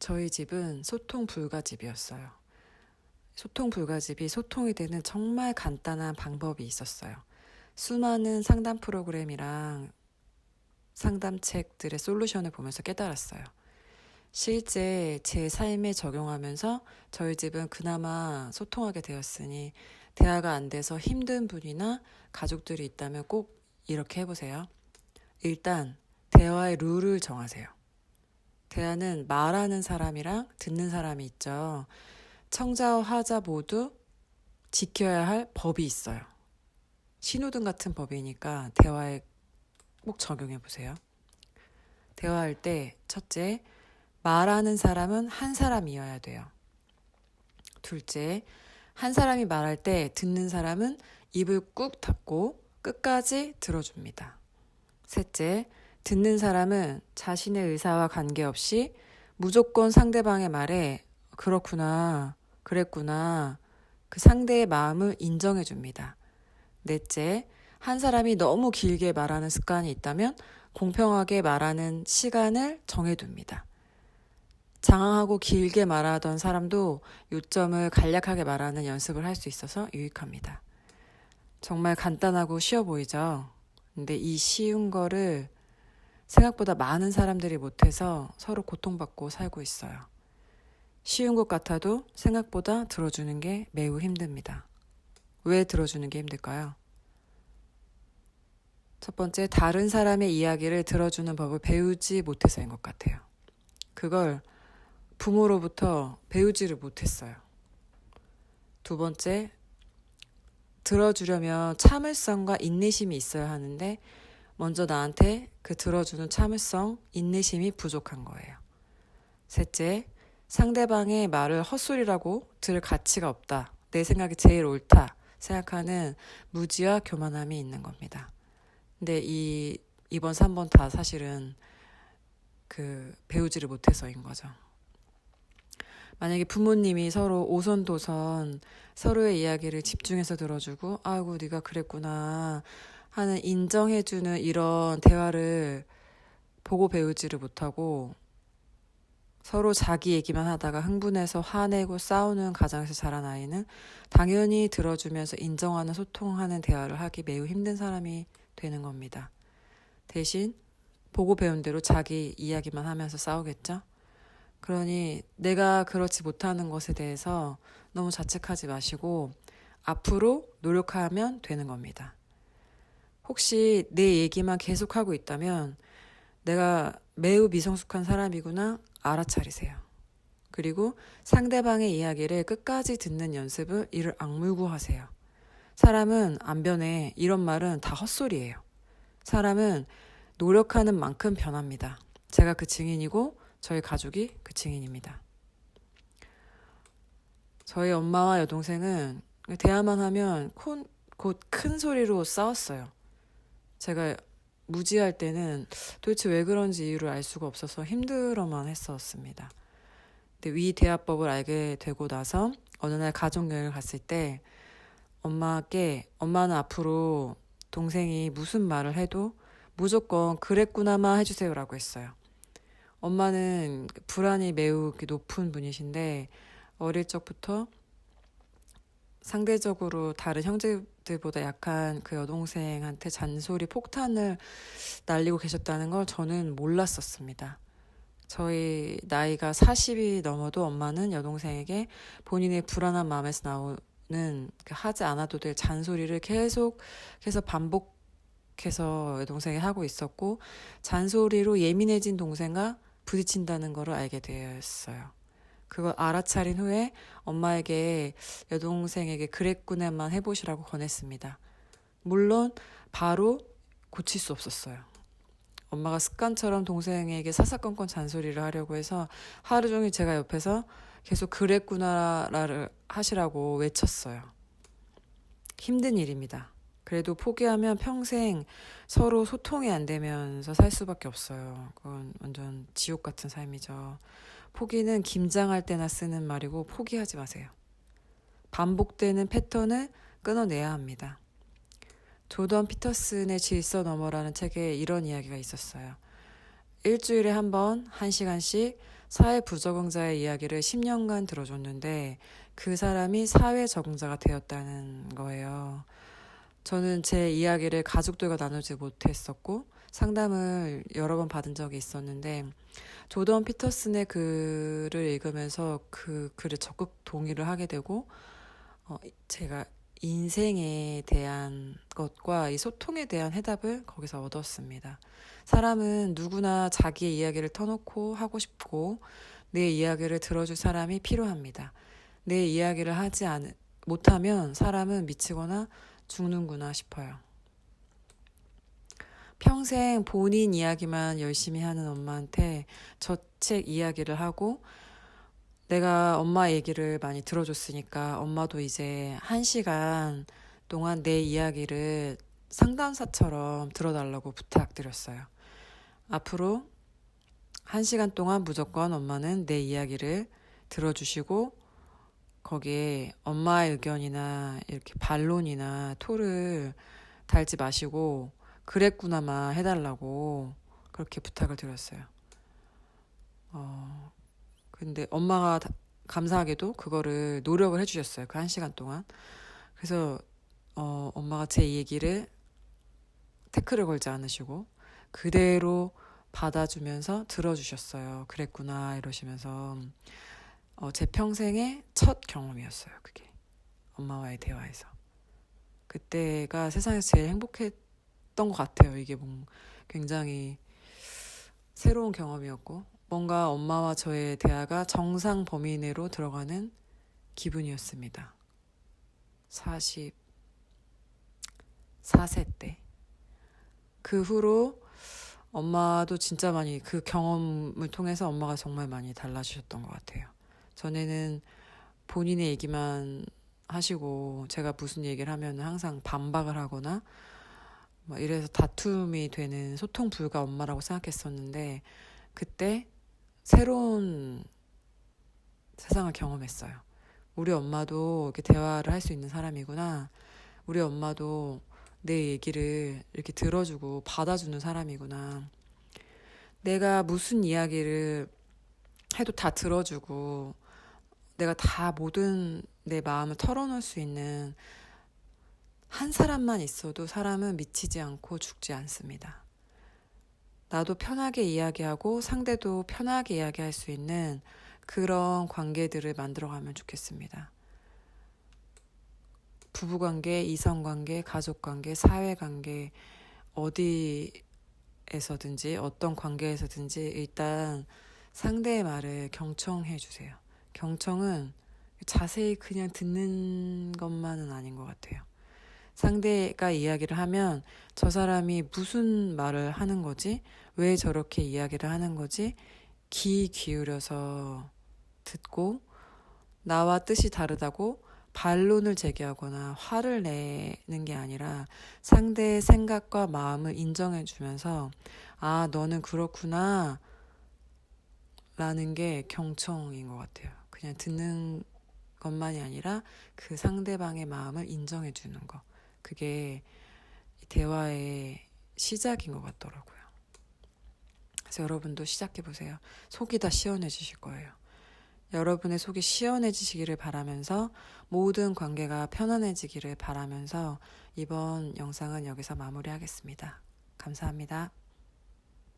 저희 집은 소통 불가집이었어요. 소통 불가집이 소통이 되는 정말 간단한 방법이 있었어요. 수많은 상담 프로그램이랑 상담책들의 솔루션을 보면서 깨달았어요. 실제 제 삶에 적용하면서 저희 집은 그나마 소통하게 되었으니 대화가 안 돼서 힘든 분이나 가족들이 있다면 꼭 이렇게 해보세요. 일단 대화의 룰을 정하세요. 대화는 말하는 사람이랑 듣는 사람이 있죠. 청자와 하자 모두 지켜야 할 법이 있어요. 신호등 같은 법이니까 대화에 꼭 적용해 보세요. 대화할 때 첫째, 말하는 사람은 한 사람이어야 돼요. 둘째, 한 사람이 말할 때 듣는 사람은 입을 꾹 닫고 끝까지 들어줍니다. 셋째, 듣는 사람은 자신의 의사와 관계없이 무조건 상대방의 말에 그렇구나, 그랬구나, 그 상대의 마음을 인정해 줍니다. 넷째, 한 사람이 너무 길게 말하는 습관이 있다면 공평하게 말하는 시간을 정해둡니다. 장황하고 길게 말하던 사람도 요점을 간략하게 말하는 연습을 할 수 있어서 유익합니다. 정말 간단하고 쉬워 보이죠? 근데 이 쉬운 거를 생각보다 많은 사람들이 못해서 서로 고통받고 살고 있어요. 쉬운 것 같아도 생각보다 들어주는 게 매우 힘듭니다. 왜 들어주는 게 힘들까요? 첫 번째, 다른 사람의 이야기를 들어주는 법을 배우지 못해서인 것 같아요. 그걸 부모로부터 배우지를 못했어요. 두 번째, 들어주려면 참을성과 인내심이 있어야 하는데 먼저 나한테 그 들어주는 참을성, 인내심이 부족한 거예요. 셋째, 상대방의 말을 헛소리라고 들을 가치가 없다. 내 생각이 제일 옳다. 생각하는 무지와 교만함이 있는 겁니다. 근데 이 2번, 3번 다 사실은 배우지를 못해서인 거죠. 만약에 부모님이 서로 오손도손 서로의 이야기를 집중해서 들어주고 아이고 네가 그랬구나 하는 인정해주는 이런 대화를 보고 배우지를 못하고 서로 자기 얘기만 하다가 흥분해서 화내고 싸우는 가정에서 자란 아이는 당연히 들어주면서 인정하는 소통하는 대화를 하기 매우 힘든 사람이 되는 겁니다. 대신 보고 배운 대로 자기 이야기만 하면서 싸우겠죠? 그러니 내가 그렇지 못하는 것에 대해서 너무 자책하지 마시고 앞으로 노력하면 되는 겁니다. 혹시 내 얘기만 계속하고 있다면 내가 매우 미성숙한 사람이구나 알아차리세요. 그리고 상대방의 이야기를 끝까지 듣는 연습을 이를 악물고 하세요. 사람은 안 변해. 이런 말은 다 헛소리예요. 사람은 노력하는 만큼 변합니다. 제가 그 증인이고 저희 가족이 그 증인입니다. 저희 엄마와 여동생은 대화만 하면 곧 큰 소리로 싸웠어요. 제가 무지할 때는 도대체 왜 그런지 이유를 알 수가 없어서 힘들어만 했었습니다. 근데 위 대화법을 알게 되고 나서 어느 날 가족여행을 갔을 때 엄마는 앞으로 동생이 무슨 말을 해도 무조건 그랬구나만 해주세요라고 했어요. 엄마는 불안이 매우 높은 분이신데 어릴 적부터 상대적으로 다른 형제들보다 약한 그 여동생한테 잔소리 폭탄을 날리고 계셨다는 걸 저는 몰랐었습니다. 저희 나이가 40이 넘어도 엄마는 여동생에게 본인의 불안한 마음에서 나오는 하지 않아도 될 잔소리를 계속해서 반복해서 여동생이 하고 있었고 잔소리로 예민해진 동생과 부딪힌다는 것을 알게 되었어요. 그걸 알아차린 후에 엄마에게 여동생에게 그랬구나만 해보시라고 권했습니다. 물론 바로 고칠 수 없었어요. 엄마가 습관처럼 동생에게 사사건건 잔소리를 하려고 해서 하루 종일 제가 옆에서 계속 그랬구나를 하시라고 외쳤어요. 힘든 일입니다. 그래도 포기하면 평생 서로 소통이 안 되면서 살 수밖에 없어요. 그건 완전 지옥 같은 삶이죠. 포기는 김장할 때나 쓰는 말이고 포기하지 마세요. 반복되는 패턴을 끊어내야 합니다. 조던 피터슨의 질서 너머라는 책에 이런 이야기가 있었어요. 일주일에 한 번, 1시간씩 사회 부적응자의 이야기를 10년간 들어줬는데 그 사람이 사회 적응자가 되었다는 거예요. 저는 제 이야기를 가족들과 나누지 못했었고 상담을 여러 번 받은 적이 있었는데 조던 피터슨의 글을 읽으면서 그 글에 적극 동의를 하게 되고 제가 인생에 대한 것과 이 소통에 대한 해답을 거기서 얻었습니다. 사람은 누구나 자기의 이야기를 터놓고 하고 싶고 내 이야기를 들어줄 사람이 필요합니다. 내 이야기를 못하면 사람은 미치거나 죽는구나 싶어요. 평생 본인 이야기만 열심히 하는 엄마한테 저책 이야기를 하고 내가 엄마 얘기를 많이 들어줬으니까 엄마도 이제 1시간 동안 내 이야기를 상담사처럼 들어달라고 부탁드렸어요. 앞으로 1시간 동안 무조건 엄마는 내 이야기를 들어주시고 거기에 엄마의 의견이나 이렇게 반론이나 토를 달지 마시고 그랬구나만 해달라고 그렇게 부탁을 드렸어요. 근데 엄마가 감사하게도 그거를 노력을 해주셨어요. 그 1시간 동안. 그래서 엄마가 제 얘기를 태클을 걸지 않으시고 그대로 받아주면서 들어주셨어요. 그랬구나 이러시면서 제 평생의 첫 경험이었어요. 그게 엄마와의 대화에서. 그때가 세상에서 제일 행복했던 것 같아요. 이게 굉장히 새로운 경험이었고 뭔가 엄마와 저의 대화가 정상 범위 내로 들어가는 기분이었습니다. 44세 때. 그 후로 엄마도 진짜 많이 그 경험을 통해서 엄마가 정말 많이 달라지셨던 것 같아요. 전에는 본인의 얘기만 하시고 제가 무슨 얘기를 하면 항상 반박을 하거나 이래서 다툼이 되는 소통 불가 엄마라고 생각했었는데 그때 새로운 세상을 경험했어요. 우리 엄마도 이렇게 대화를 할 수 있는 사람이구나. 우리 엄마도 내 얘기를 이렇게 들어주고 받아주는 사람이구나. 내가 무슨 이야기를 해도 다 들어주고 내가 다 모든 내 마음을 털어놓을 수 있는 한 사람만 있어도 사람은 미치지 않고 죽지 않습니다. 나도 편하게 이야기하고 상대도 편하게 이야기할 수 있는 그런 관계들을 만들어가면 좋겠습니다. 부부관계, 이성관계, 가족관계, 사회관계 어디에서든지 어떤 관계에서든지 일단 상대의 말을 경청해 주세요. 경청은 자세히 그냥 듣는 것만은 아닌 것 같아요. 상대가 이야기를 하면 저 사람이 무슨 말을 하는 거지? 왜 저렇게 이야기를 하는 거지? 귀 기울여서 듣고 나와 뜻이 다르다고 반론을 제기하거나 화를 내는 게 아니라 상대의 생각과 마음을 인정해 주면서 아, 너는 그렇구나 라는 게 경청인 것 같아요. 그냥 듣는 것만이 아니라 그 상대방의 마음을 인정해 주는 거. 그게 대화의 시작인 것 같더라고요. 그래서 여러분도 시작해보세요. 속이 다 시원해지실 거예요. 여러분의 속이 시원해지시기를 바라면서 모든 관계가 편안해지기를 바라면서 이번 영상은 여기서 마무리하겠습니다. 감사합니다.